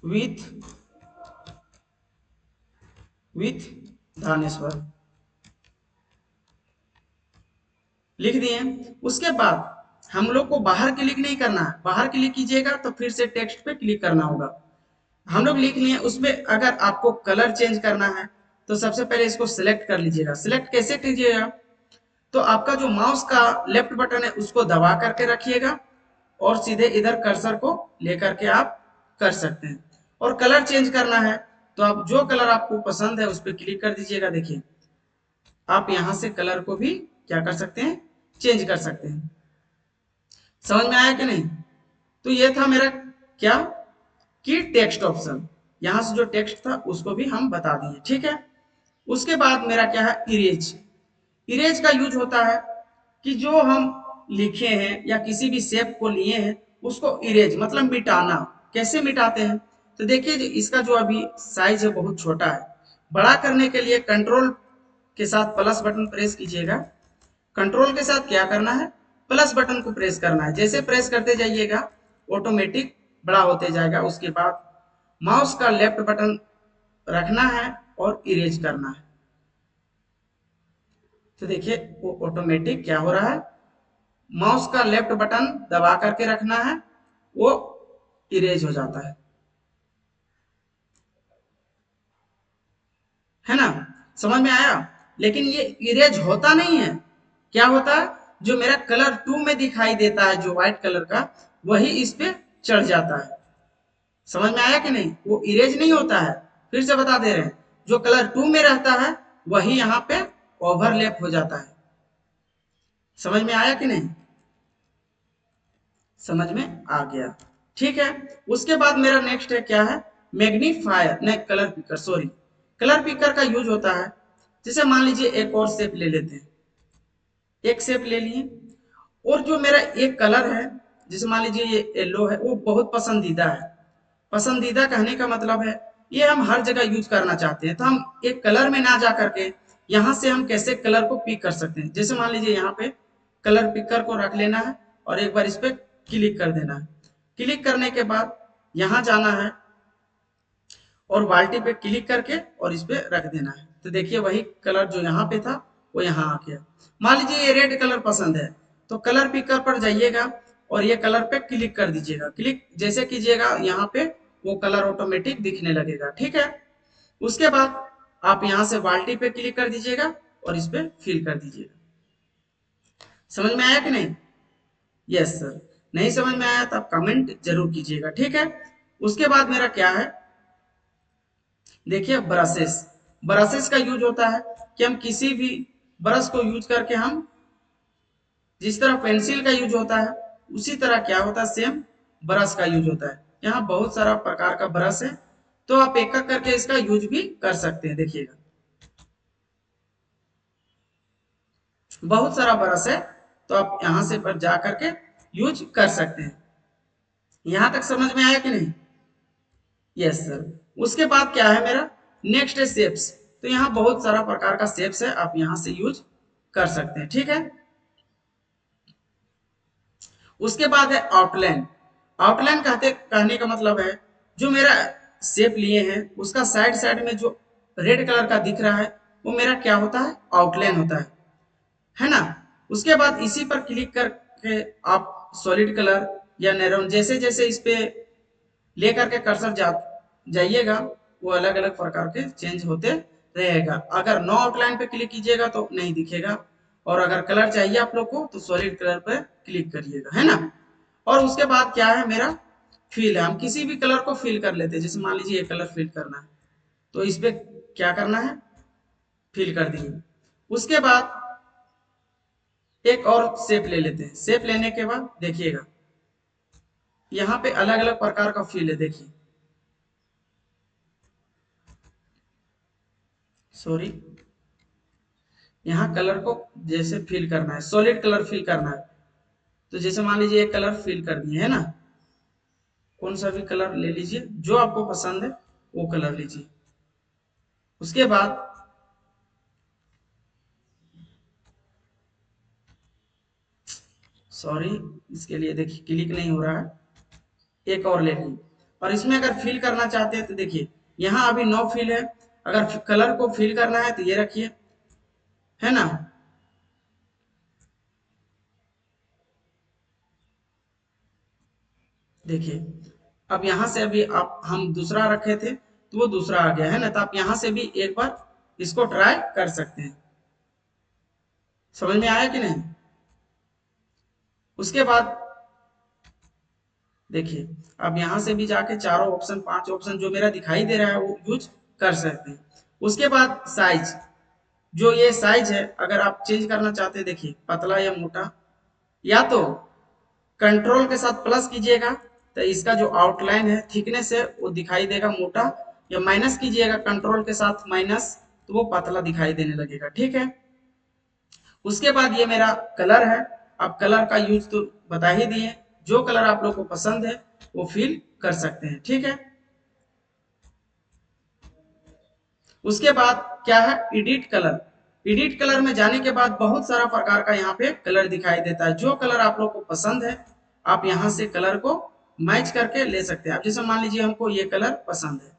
विथ धानेश्वर, लिख दिए। उसके बाद हम लोग को बाहर क्लिक नहीं करना है। बाहर क्लिक कीजिएगा तो फिर से टेक्स्ट पे क्लिक करना होगा। हम लोग लिख लिए, उसमें अगर आपको कलर चेंज करना है तो सबसे पहले इसको सिलेक्ट कर लीजिएगा। सिलेक्ट कैसे कीजिएगा, तो आपका जो माउस का लेफ्ट बटन है उसको दबा करके रखिएगा और सीधे इधर कर्सर को लेकर के आप कर सकते हैं। और कलर चेंज करना है तो आप जो कलर आपको पसंद है उस पर क्लिक कर दीजिएगा। देखिए, आप यहां से कलर को भी क्या कर सकते हैं, चेंज कर सकते हैं। समझ में आया कि नहीं? तो ये था मेरा क्या कि टेक्स्ट ऑप्शन, यहां से जो टेक्स्ट था उसको भी हम बता दिए, ठीक है। उसके बाद मेरा क्या है इरेज। इरेज का यूज होता है कि जो हम लिखे हैं या किसी भी शेप को लिए हैं उसको इरेज मतलब मिटाना। कैसे मिटाते हैं, तो देखिए इसका जो अभी साइज है बहुत छोटा है। बड़ा करने के लिए कंट्रोल के साथ प्लस बटन प्रेस कीजिएगा। कंट्रोल के साथ क्या करना है, प्लस बटन को प्रेस करना है। जैसे प्रेस करते जाइएगा ऑटोमेटिक बड़ा होते जाएगा। उसके बाद माउस का लेफ्ट बटन रखना है और इरेज करना है। तो देखिए वो ऑटोमेटिक क्या हो रहा है, माउस का लेफ्ट बटन दबा करके रखना है, वो इरेज हो जाता है ना। समझ में आया। लेकिन ये इरेज होता नहीं है, क्या होता है, जो मेरा कलर 2 में दिखाई देता है जो व्हाइट कलर का, वही इस पे चढ़ जाता है। समझ में आया कि नहीं, वो इरेज नहीं होता है। फिर से बता दे रहे हैं, जो कलर 2 में रहता है वही यहाँ पे ओवरलैप हो जाता है। समझ में आया कि नहीं, समझ में आ गया, ठीक है। उसके बाद मेरा नेक्स्ट है क्या है, मैग्नीफायर नहीं colour picker, sorry colour picker का यूज होता है। जैसे मान लीजिए एक और शेप ले लेते हैं, एक शेप ले लिए और जो मेरा एक कलर है, जैसे मान लीजिए ये येलो है, वो बहुत पसंदीदा है। पसंदीदा कहने का मतलब है ये हम हर जगह यूज करना चाहते हैं, तो हम एक कलर में ना जा करके यहाँ से हम कैसे कलर को पिक कर सकते हैं। जैसे मान लीजिए यहाँ पे कलर पिकर को रख लेना है और एक बार इस पे क्लिक कर देना है। क्लिक करने के बाद यहाँ जाना है और बाल्टी पे क्लिक करके और इस पे रख देना है। तो देखिए वही कलर जो यहाँ पे था वो यहाँ आ गया। मान लीजिए ये रेड कलर पसंद है, तो कलर पिकर पर जाइएगा और ये कलर पे क्लिक कर दीजिएगा। क्लिक जैसे कीजिएगा यहाँ पे वो कलर ऑटोमेटिक दिखने लगेगा, ठीक है। उसके बाद आप यहाँ से बाल्टी पे क्लिक कर दीजिएगा और इस पे फिल कर दीजिएगा। समझ में आया कि नहीं, यस सर। नहीं समझ में आया तो आप कमेंट जरूर कीजिएगा, ठीक है। उसके बाद मेरा क्या है, देखिए ब्रशेस। ब्रशेस का यूज होता है कि हम किसी भी ब्रश को यूज करके हम जिस तरह पेंसिल का यूज होता है उसी तरह क्या होता है, सेम ब्रश का यूज होता है। यहाँ बहुत सारा प्रकार का ब्रश है, तो आप एक एक करके इसका यूज भी कर सकते हैं। देखिएगा बहुत सारा ब्रश है, तो आप यहाँ से पर जा करके यूज कर सकते हैं। यहाँ तक समझ में आया कि नहीं, यस सर। उसके बाद क्या है मेरा नेक्स्ट है शेप्स। तो यहाँ बहुत सारा प्रकार का शेप्स है, आप यहाँ से यूज कर सकते हैं, ठीक है। उसके बाद है आउटलाइन। आउटलाइन कहने का मतलब है जो मेरा शेप लिए हैं उसका साइड साइड में जो रेड कलर का दिख रहा है वो मेरा क्या होता है, आउटलाइन होता है ना। उसके बाद इसी पर क्लिक करके आप सॉलिड कलर या नैरोन जैसे जैसे इस पे लेकर के कर्सर जाइएगा वो अलग अलग प्रकार के चेंज होते रहेगा। अगर नो आउटलाइन पे क्लिक कीजिएगा तो नहीं दिखेगा, और अगर कलर चाहिए आप लोग को तो सॉलिड कलर पे क्लिक करिएगा, है ना। और उसके बाद क्या है मेरा फिल है, हम किसी भी कलर को फिल कर लेते हैं। जैसे मान लीजिए ये कलर फिल करना है तो इस पे क्या करना है, फिल कर दिए। उसके बाद एक और शेप ले लेते हैं। शेप लेने के बाद देखिएगा यहाँ पे अलग अलग प्रकार का फिल है। देखिए सॉरी, यहाँ कलर को जैसे फिल करना है, सॉलिड कलर फिल करना है। तो जैसे मान लीजिए एक कलर फिल कर दिए है ना, कौन सा भी कलर ले लीजिए जो आपको पसंद है वो कलर लीजिए। उसके बाद सॉरी इसके लिए देखिए क्लिक नहीं हो रहा है, एक और ले लीजिए। और इसमें अगर फिल करना चाहते हैं तो देखिए यहाँ अभी नो फिल है, अगर कलर को फिल करना है तो ये रखिए, है ना। देखिए अब यहाँ से अभी आप हम दूसरा रखे थे तो वो दूसरा आ गया है ना, तो आप यहाँ से भी एक बार इसको ट्राई कर सकते हैं। समझ में आया कि नहीं। उसके बाद देखिए अब यहाँ से भी जाके चारों ऑप्शन 5 ऑप्शन जो मेरा दिखाई दे रहा है वो यूज कर सकते हैं। उसके बाद साइज, जो ये साइज है अगर आप चेंज करना चाहते हैं, देखिए पतला या मोटा, या तो कंट्रोल के साथ प्लस कीजिएगा तो इसका जो आउटलाइन है थिकनेस है वो दिखाई देगा मोटा, या माइनस कीजिएगा कंट्रोल के साथ माइनस, तो वो पतला दिखाई देने लगेगा। ठीक है, उसके बाद ये मेरा कलर है। आप कलर का यूज तो बता ही दिए, जो कलर आप लोग को पसंद है वो फिल कर सकते हैं। ठीक है, उसके बाद क्या है, एडिट कलर। एडिट कलर में जाने के बाद बहुत सारा प्रकार का यहाँ पे कलर दिखाई देता है। जो कलर आप लोग को पसंद है आप यहाँ से कलर को मैच करके ले सकते हैं। आप जैसे मान लीजिए हमको ये कलर पसंद है,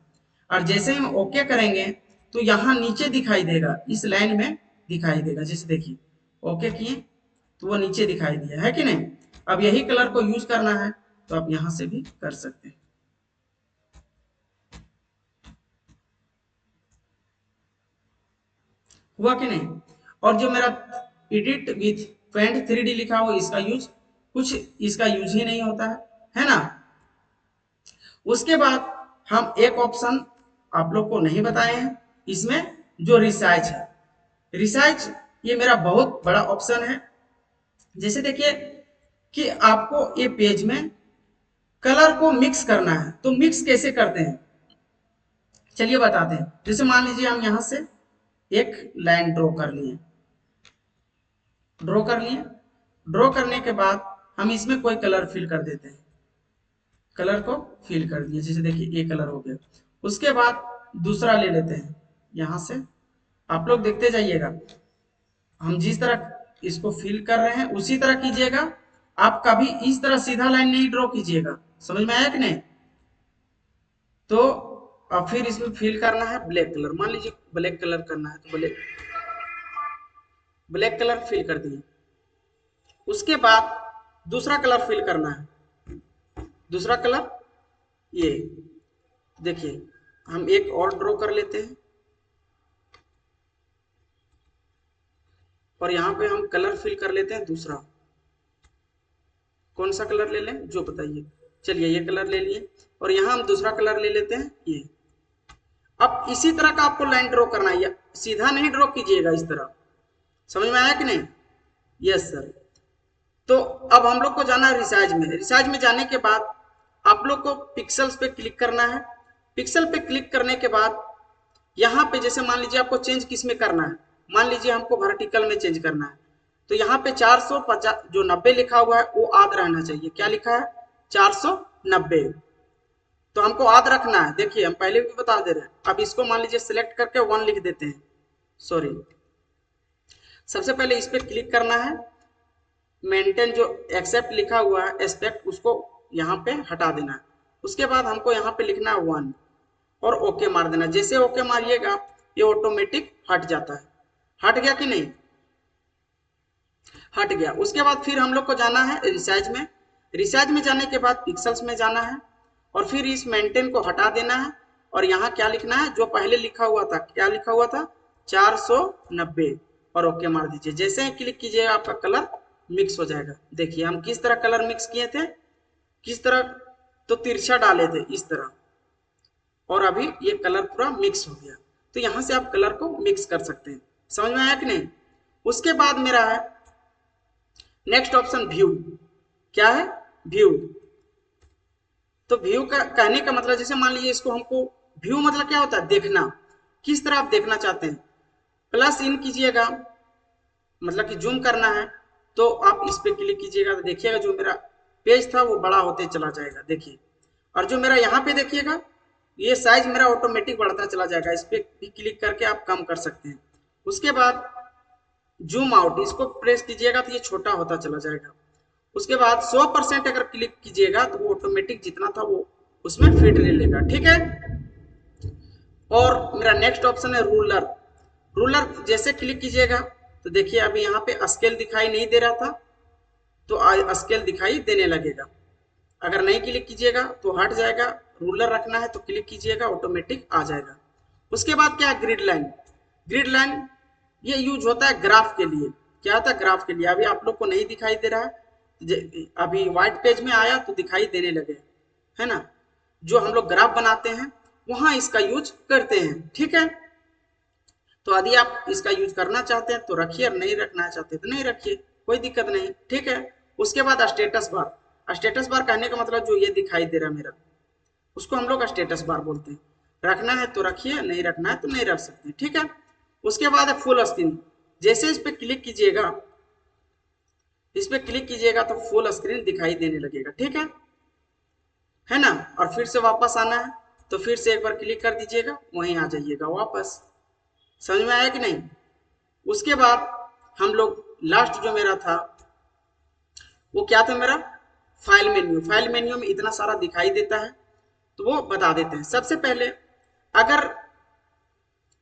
और जैसे ही हम ओके करेंगे तो यहाँ नीचे दिखाई देगा, इस लाइन में दिखाई देगा। जैसे देखिए ओके किए तो वो नीचे दिखाई दिया है कि नहीं। अब यही कलर को यूज करना है तो आप यहाँ से भी कर सकते हैं। हुआ कि नहीं। और जो मेरा एडिट विथ पेंट 3D लिखा हो, इसका यूज कुछ इसका यूज ही नहीं होता है ना। उसके बाद हम एक ऑप्शन आप लोग को नहीं बताए हैं इसमें, जो रिसाइज है। रिसाइज ये मेरा बहुत बड़ा ऑप्शन है। जैसे देखिए कि आपको ये पेज में कलर को मिक्स करना है, तो मिक्स कैसे करते हैं चलिए बताते हैं। जैसे मान लीजिए हम यहां से एक लाइन ड्रॉ कर लिए, ड्रॉ करने के बाद हम इसमें कोई कलर फिल कर देते हैं। कलर को फिल कर दिए, जैसे देखिए ये कलर हो गया। उसके बाद दूसरा ले लेते हैं यहां से, आप लोग देखते जाइएगा हम जिस तरह इसको फिल कर रहे हैं उसी तरह कीजिएगा। आप कभी इस तरह सीधा लाइन नहीं ड्रॉ कीजिएगा, समझ में आया कि नहीं। तो अब फिर इसमें फिल करना है ब्लैक कलर, मान लीजिए ब्लैक कलर करना है तो ब्लैक कलर फिल कर दिए। उसके बाद दूसरा कलर फिल करना है, दूसरा कलर ये देखिए हम एक और ड्रॉ कर लेते हैं, और यहाँ पे हम कलर फिल कर लेते हैं दूसरा। कौन सा कलर ले लें जो बताइए, चलिए ये कलर ले लिए, और यहाँ हम दूसरा कलर ले लेते हैं ये। अब इसी तरह का आपको लाइन ड्रॉ करना है, सीधा नहीं ड्रॉ कीजिएगा इस तरह, समझ में आया कि नहीं। Yes sir. तो अब हम लोग को जाना है रिसाइज में। रिसाइज में जाने के बाद आप लोग को पिक्सल्स पे क्लिक करना है। पिक्सल पे क्लिक करने के बाद यहाँ पे जैसे मान लीजिए आपको चेंज किस में करना है, मान लीजिए हमको वर्टिकल में चेंज करना है, तो यहाँ पे 450 जो 90 लिखा हुआ है वो याद रहना चाहिए। क्या लिखा है 490, तो हमको याद रखना है। देखिए हम पहले भी बता दे रहे हैं। अब इसको मान लीजिए सिलेक्ट करके 1 लिख देते हैं, सॉरी। सबसे पहले इस पर क्लिक करना है, मेंटेन जो एक्सेप्ट लिखा हुआ है एस्पेक्ट उसको यहाँ पे हटा देना है। उसके बाद हमको यहाँ पे लिखना है 1 और ओके मार देना। जैसे ओके मारिएगा ये ऑटोमेटिक हट जाता है। हट गया कि नहीं, हट गया। उसके बाद फिर हम लोग को जाना है रिसाइज में। रिसाइज में जाने के बाद पिक्सल्स में जाना है, और फिर इस मेंटेन को हटा देना है, और यहाँ क्या लिखना है जो पहले लिखा हुआ था, क्या लिखा हुआ था 490, और ओके मार दीजिए। जैसे ही क्लिक कीजिएगा आपका कलर मिक्स हो जाएगा। देखिए हम किस तरह कलर मिक्स किए थे, किस तरह, तो तिरछा डाले थे इस तरह, और अभी ये कलर पूरा मिक्स हो गया। तो यहाँ से आप कलर को मिक्स कर सकते हैं। समझ में आया कि नहीं। उसके बाद मेरा है नेक्स्ट ऑप्शन व्यू। क्या है व्यू। तो व्यू का कहने का मतलब जैसे मान लीजिए इसको हमको व्यू मतलब क्या होता है देखना, किस तरह आप देखना चाहते हैं। प्लस इन कीजिएगा मतलब कि जूम करना है, तो आप इस पे क्लिक कीजिएगा तो देखिएगा जो मेरा पेज था वो बड़ा होते चला जाएगा। देखिए, और जो मेरा यहाँ पे देखिएगा ये साइज मेरा ऑटोमेटिक बढ़ता चला जाएगा। इस पे भी क्लिक करके आप कम कर सकते हैं। उसके बाद जूम आउट, इसको प्रेस कीजिएगा तो ये छोटा होता चला जाएगा। उसके बाद 100% अगर क्लिक कीजिएगा तो वो ऑटोमेटिक जितना था वो उसमें फिट ले लेगा। ठीक है। और मेरा नेक्स्ट ऑप्शन है रूलर। रूलर जैसे क्लिक कीजिएगा तो देखिए अभी यहाँ पे स्केल दिखाई नहीं दे रहा था, तो स्केल दिखाई देने लगेगा। अगर नहीं क्लिक कीजिएगा तो हट जाएगा। रूलर रखना है तो क्लिक कीजिएगा ऑटोमेटिक आ जाएगा। उसके बाद क्या है ग्रिड लाइन। ग्रिड लाइन ये यूज होता है ग्राफ के लिए। क्या होता है ग्राफ के लिए। अभी आप लोग को नहीं दिखाई दे रहा है, अभी व्हाइट पेज में आया तो दिखाई देने लगे, है ना। जो हम लोग ग्राफ बनाते हैं वहां इसका यूज करते हैं। ठीक है। तो यदि आप इसका यूज करना चाहते हैं तो रखिए, और नहीं रखना चाहते तो नहीं रखिए, कोई दिक्कत नहीं। ठीक है। उसके बाद स्टेटस बार। स्टेटस बार कहने का मतलब जो ये दिखाई दे रहा है मेरा, उसको हम लोग स्टेटस बार बोलते हैं। रखना है तो रखिए, नहीं रखना है तो नहीं रख सकते, ठीक है। उसके बाद है फुल स्क्रीन। जैसे इस पे क्लिक कीजिएगा, इस पे क्लिक कीजिएगा तो फुल स्क्रीन दिखाई देने लगेगा, ठीक है ना। और फिर से वापस आना है तो फिर से एक बार क्लिक कर दीजिएगा, वहीं आ जाइएगा वापस। समझ में आया कि नहीं। उसके बाद हम लोग लास्ट जो मेरा था वो क्या था मेरा, फाइल मेन्यू। फाइल मेन्यू में इतना सारा दिखाई देता है तो वो बता देते हैं। सबसे पहले अगर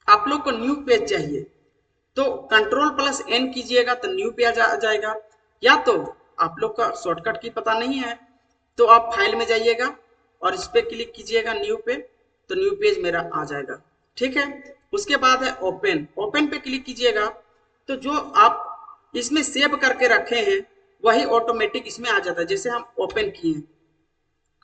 आप लोग को न्यू पेज चाहिए तो Ctrl+N कीजिएगा तो न्यू पेज आ जाएगा। या तो आप लोग का शॉर्टकट की पता नहीं है तो आप फाइल में जाइएगा और इस पे क्लिक कीजिएगा न्यू पे, तो न्यू पेज मेरा आ जाएगा, ठीक है। उसके बाद है ओपन। ओपन पे क्लिक कीजिएगा तो जो आप इसमें सेव करके रखे हैं वही ऑटोमेटिक इसमें आ जाता है। जैसे हम ओपन किए,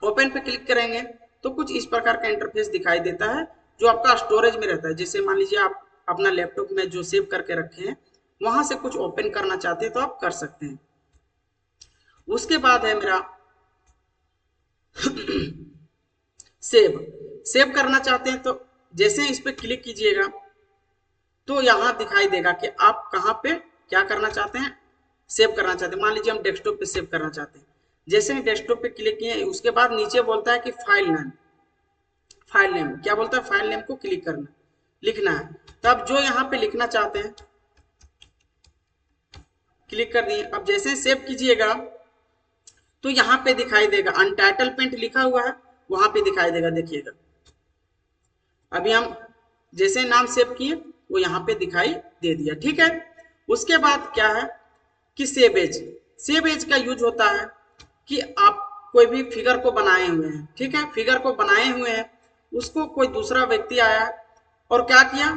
ओपन पे क्लिक करेंगे तो कुछ इस प्रकार का इंटरफेस दिखाई देता है जो आपका स्टोरेज में रहता है। जैसे मान लीजिए आप अपना लैपटॉप में जो सेव करके रखे हैं वहां से कुछ ओपन करना चाहते हैं तो आप कर सकते हैं। उसके बाद है मेरा सेव। सेव करना चाहते हैं तो जैसे इस पे क्लिक कीजिएगा तो यहां दिखाई देगा कि आप कहां पे क्या करना चाहते हैं, सेव करना चाहते हैं। मान लीजिए हम डेस्कटॉप पे सेव करना चाहते हैं। जैसे ही डेस्कटॉप पे क्लिक किए उसके बाद नीचे बोलता है कि फाइल नेम। फाइल नेम क्या बोलता है, फाइल नेम को क्लिक करना, लिखना है। तो आप जो यहाँ पे लिखना चाहते हैं क्लिक कर दिए। अब जैसे सेव कीजिएगा तो यहाँ पे दिखाई देगा अनटाइटल पेंट लिखा हुआ है, वहां पे दिखाई देगा, देखिएगा। अभी हम जैसे नाम सेव किए वो यहाँ पे दिखाई दे दिया, ठीक है। उसके बाद क्या है कि सेव एज। सेव एज का यूज होता है कि आप कोई भी फिगर को बनाए हुए हैं, ठीक है, फिगर को बनाए हुए हैं, उसको कोई दूसरा व्यक्ति आया और क्या किया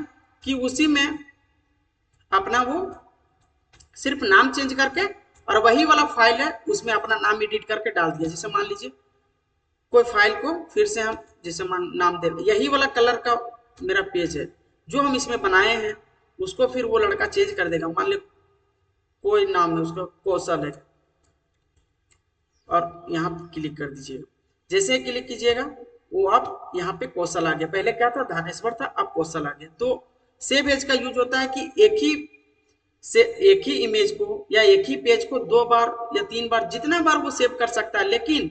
कि उसी में अपना वो सिर्फ नाम चेंज करके और वही वाला फाइल है उसमें अपना नाम एडिट करके डाल दिया। जैसे मान लीजिए कोई फाइल को फिर से हम जैसे नाम दे, यही वाला कलर का मेरा पेज है जो हम इसमें बनाए हैं, उसको फिर वो लड़का चेंज कर देगा। मान ली कोई नाम है उसका कौशल है और यहाँ क्लिक कर दीजिएगा। जैसे क्लिक कीजिएगा वो अब यहाँ पे कौशल आ गया। पहले क्या था, धानेश्वर था, अब कौशल आ गया। तो सेव एज का यूज होता है कि एक ही इमेज को या एक ही पेज को 2 बार या 3 बार, जितना बार वो सेव कर सकता है, लेकिन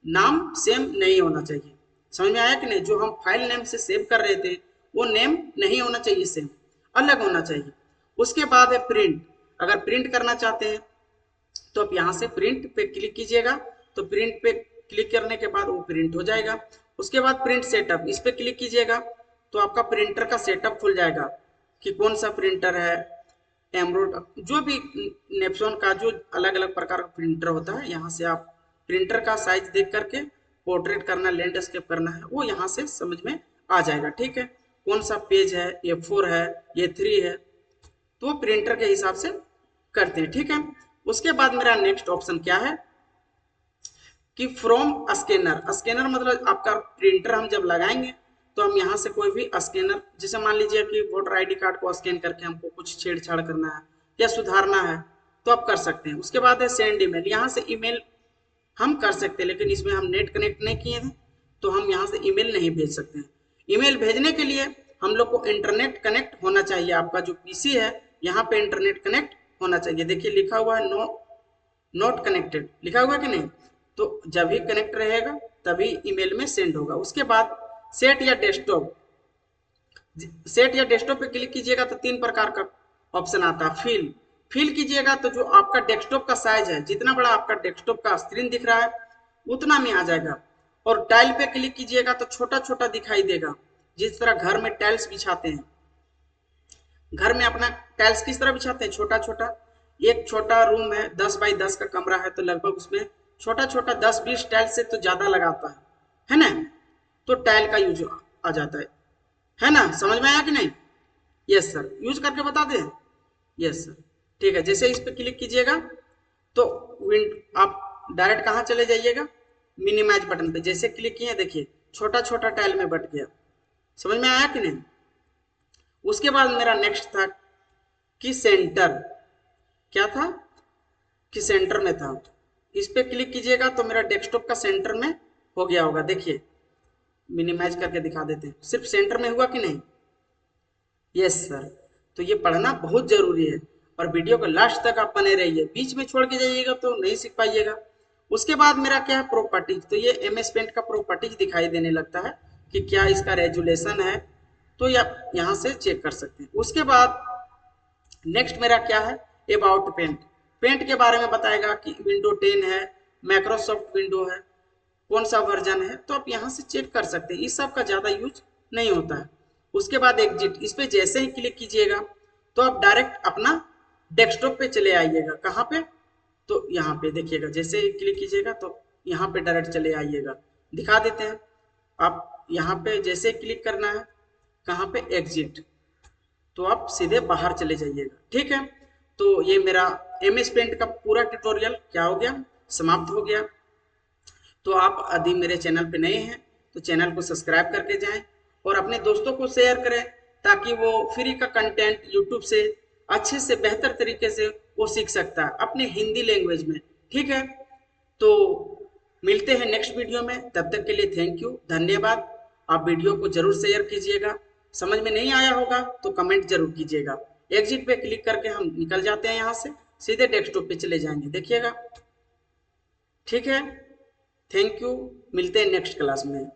नाम सेम नहीं होना चाहिए। समझ में आया कि नहीं। जो हम फाइल नेम से सेव कर रहे थे वो नेम नहीं होना चाहिए, सेम अलग होना चाहिए। उसके बाद है प्रिंट। अगर प्रिंट करना चाहते हैं तो आप यहाँ से प्रिंट पे क्लिक कीजिएगा तो प्रिंट पे क्लिक करने के बाद वो प्रिंट हो जाएगा। उसके बाद प्रिंट सेटअप, इस पे क्लिक कीजिएगा तो आपका प्रिंटर का सेटअप खुल जाएगा कि कौन सा प्रिंटर है, एमरोड, जो भी नेप्सॉन का जो अलग अलग प्रकार का प्रिंटर होता है, यहाँ से आप प्रिंटर का साइज देख करके पोर्ट्रेट करना, लैंडस्केप करना है, वो यहाँ से समझ में आ जाएगा, ठीक है। कौन सा पेज है, A4 है, A3 है, तो प्रिंटर के हिसाब से करते हैं, ठीक है। उसके बाद मेरा नेक्स्ट ऑप्शन क्या है कि फ्रॉम स्कैनर। स्कैनर मतलब आपका प्रिंटर हम जब लगाएंगे तो हम यहाँ से कोई भी स्कैनर, जैसे मान लीजिए कि वोटर आईडी कार्ड को स्कैन करके हमको कुछ छेड़छाड़ करना है या सुधारना है तो आप कर सकते हैं। उसके बाद है सेंड ईमेल। यहाँ से ईमेल हम कर सकते हैं, लेकिन इसमें हम नेट कनेक्ट नहीं किए थे तो हम यहाँ से ईमेल नहीं भेज सकते हैं। ईमेल भेजने के लिए हम लोग को इंटरनेट कनेक्ट होना चाहिए। आपका जो पीसी है यहाँ पे इंटरनेट कनेक्ट होना चाहिए। देखिए लिखा हुआ है नॉट कनेक्टेड, लिखा हुआ है कि नहीं, तो जब भी कनेक्ट रहेगा तभी ईमेल में सेंड होगा। उसके बाद सेट या डेस्कटॉप, सेट या डेस्कटॉप पे क्लिक कीजिएगा तो 3 प्रकार का ऑप्शन आता है। फिल कीजिएगा तो जो आपका डेस्कटॉप का साइज है, जितना बड़ा आपका डेस्कटॉप का स्क्रीन दिख रहा है उतना में आ जाएगा। और टाइल पे क्लिक कीजिएगा तो छोटा छोटा दिखाई देगा, जिस तरह घर में टाइल्स बिछाते हैं, घर में अपना टाइल्स किस तरह बिछाते हैं, छोटा छोटा। एक छोटा रूम है, 10 बाई 10 का कमरा है, तो लगभग उसमें छोटा छोटा 10-20 टाइल से तो ज्यादा लगाता है ना, तो टाइल का यूज आ जाता है ना। समझ में आया कि नहीं। यस सर, यूज करके बता दें। यस सर, ठीक है। जैसे इस पे क्लिक कीजिएगा तो आप डायरेक्ट कहाँ चले जाइएगा, मिनिमाइज बटन पे। जैसे क्लिक किए देखिए छोटा छोटा टाइल में बट गया। समझ में आया कि नहीं। उसके बाद मेरा नेक्स्ट था कि सेंटर, क्या था कि सेंटर में था। इस पे क्लिक कीजिएगा तो मेरा डेस्कटॉप का सेंटर में हो गया होगा। देखिए मिनिमाइज करके दिखा देते हैं, सिर्फ सेंटर में हुआ कि नहीं? Yes sir. तो ये पढ़ना बहुत जरूरी है और वीडियो को लास्ट तक आप बने रहिए, बीच में छोड़ के जाइएगा तो नहीं सीख पाइएगा। उसके बाद मेरा क्या है, प्रॉपर्टीज। तो ये MS पेंट का प्रॉपर्टीज दिखाई देने लगता है कि क्या इसका रेजुलेशन है, तो यहाँ से चेक कर सकते हैं। उसके बाद नेक्स्ट मेरा क्या है, अबाउट पेंट। पेंट के बारे में बताएगा कि विंडो 10 है, माइक्रोसॉफ्ट विंडो है, कौन सा वर्जन है, तो आप यहाँ से चेक कर सकते हैं। इस सब का ज़्यादा यूज नहीं होता है। उसके बाद एग्जिट, इस पे जैसे ही क्लिक कीजिएगा तो आप डायरेक्ट अपना डेस्कटॉप पे चले आइएगा। कहाँ पे? तो यहाँ पे देखिएगा, जैसे ही क्लिक कीजिएगा तो यहाँ पे डायरेक्ट चले आइएगा। दिखा देते हैं, आप यहाँ पे जैसे क्लिक करना है, कहाँ पे, एग्जिट, तो आप सीधे बाहर चले जाइएगा। ठीक है, तो ये मेरा MS पेंट का पूरा ट्यूटोरियल क्या हो गया, समाप्त हो गया। तो आप यदि मेरे चैनल पे नए हैं तो चैनल को सब्सक्राइब करके जाएं और अपने दोस्तों को शेयर करें ताकि वो फ्री का कंटेंट यूट्यूब से अच्छे से बेहतर तरीके से वो सीख सकता है अपने हिंदी लैंग्वेज में। ठीक है, तो मिलते हैं नेक्स्ट वीडियो में, तब तक के लिए थैंक यू, धन्यवाद। आप वीडियो को जरूर शेयर कीजिएगा, समझ में नहीं आया होगा तो कमेंट जरूर कीजिएगा। एग्जिट पे क्लिक करके हम निकल जाते हैं यहाँ से, सीधे डेस्कटॉप पे चले जाएंगे, देखिएगा। ठीक है, थैंक यू, मिलते हैं नेक्स्ट क्लास में।